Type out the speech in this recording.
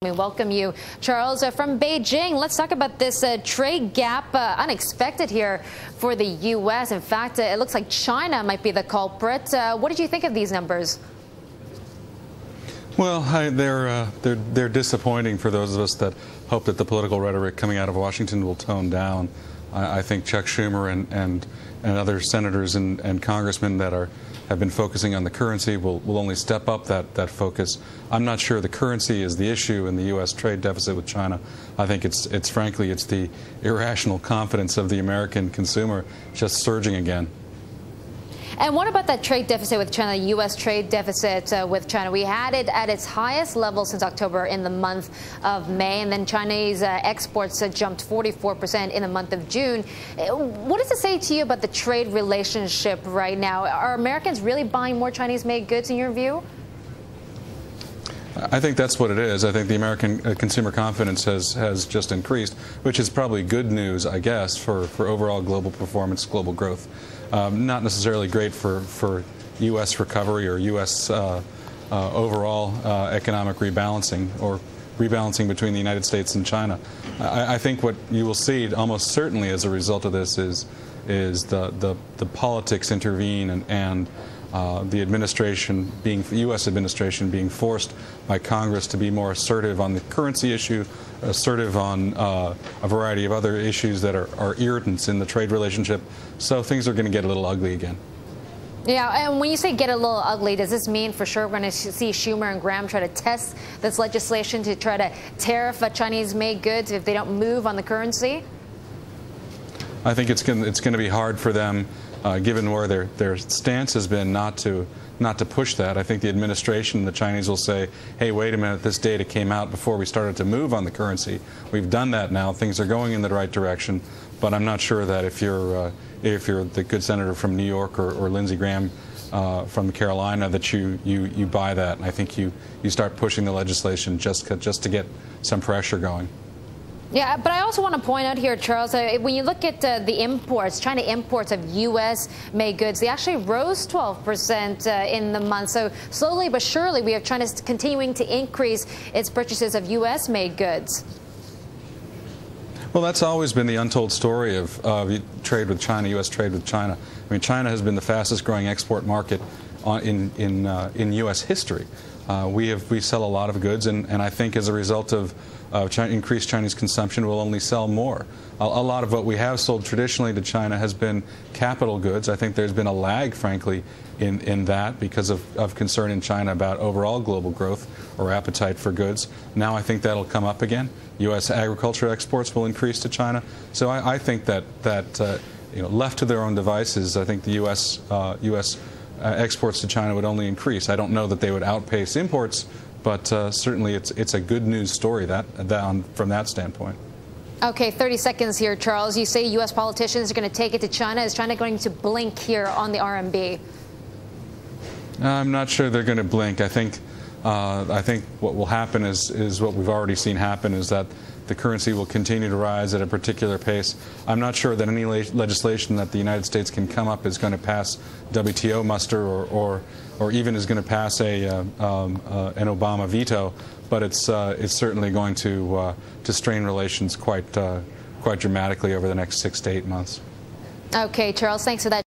We welcome you, Charles, from Beijing. Let's talk about this trade gap, unexpected here for the U.S. In fact, it looks like China might be the culprit. What did you think of these numbers? Well, they're disappointing for those of us that hope that the political rhetoric coming out of Washington will tone down. I think Chuck Schumer and other senators and congressmen that have been focusing on the currency will only step up that focus. I'm not sure the currency is the issue in the U.S. trade deficit with China. I think it's frankly the irrational confidence of the American consumer just surging again. And what about that trade deficit with China, U.S. trade deficit with China? We had it at its highest level since October in the month of May, and then Chinese exports jumped 44% in the month of June. What does it say to you about the trade relationship right now? Are Americans really buying more Chinese-made goods in your view? I think that's what it is. I think the American consumer confidence has just increased, which is probably good news, I guess, for overall global performance, global growth. Not necessarily great for U.S. recovery or U.S. Overall economic rebalancing or rebalancing between the United States and China. I think what you will see almost certainly as a result of this is the politics intervene and the administration, U.S. administration, being forced by Congress to be more assertive on the currency issue, assertive on a variety of other issues that are irritants in the trade relationship. So things are going to get a little ugly again. Yeah, and when you say get a little ugly, does this mean for sure we're going to see Schumer and Graham try to test this legislation to try to tariff Chinese-made goods if they don't move on the currency? I think it's going to be hard for them, given where their stance has been, not to push that. I think the administration, the Chinese, will say, hey, wait a minute, this data came out before we started to move on the currency. We've done that now. Things are going in the right direction. But I'm not sure that if you're the good senator from New York or Lindsey Graham from Carolina, that you buy that. And I think you start pushing the legislation just to get some pressure going. Yeah, but I also want to point out here, Charles, when you look at the imports, China imports of U.S.-made goods, they actually rose 12% in the month. So slowly but surely, we have China continuing to increase its purchases of U.S.-made goods. Well, that's always been the untold story of trade with China, U.S. trade with China. I mean, China has been the fastest-growing export market in U.S. history. We sell a lot of goods, and I think as a result of increased Chinese consumption, we'll only sell more. A lot of what we have sold traditionally to China has been capital goods. I think there's been a lag, frankly, in that because of concern in China about overall global growth or appetite for goods. Now I think that'll come up again. U.S. agriculture exports will increase to China. So I think that left to their own devices, I think the U.S. Exports to China would only increase. I don't know that they would outpace imports, but certainly it's a good news story from that standpoint. Okay, 30 seconds here, Charles. You say U.S. politicians are going to take it to China. Is China going to blink here on the RMB? I'm not sure they're going to blink. I think what will happen is what we've already seen happen, is that the currency will continue to rise at a particular pace. I'm not sure that any legislation that the United States can come up is going to pass WTO muster or even is going to pass an Obama veto, but it's certainly going to strain relations quite dramatically over the next 6 to 8 months. Okay, Charles, thanks for that.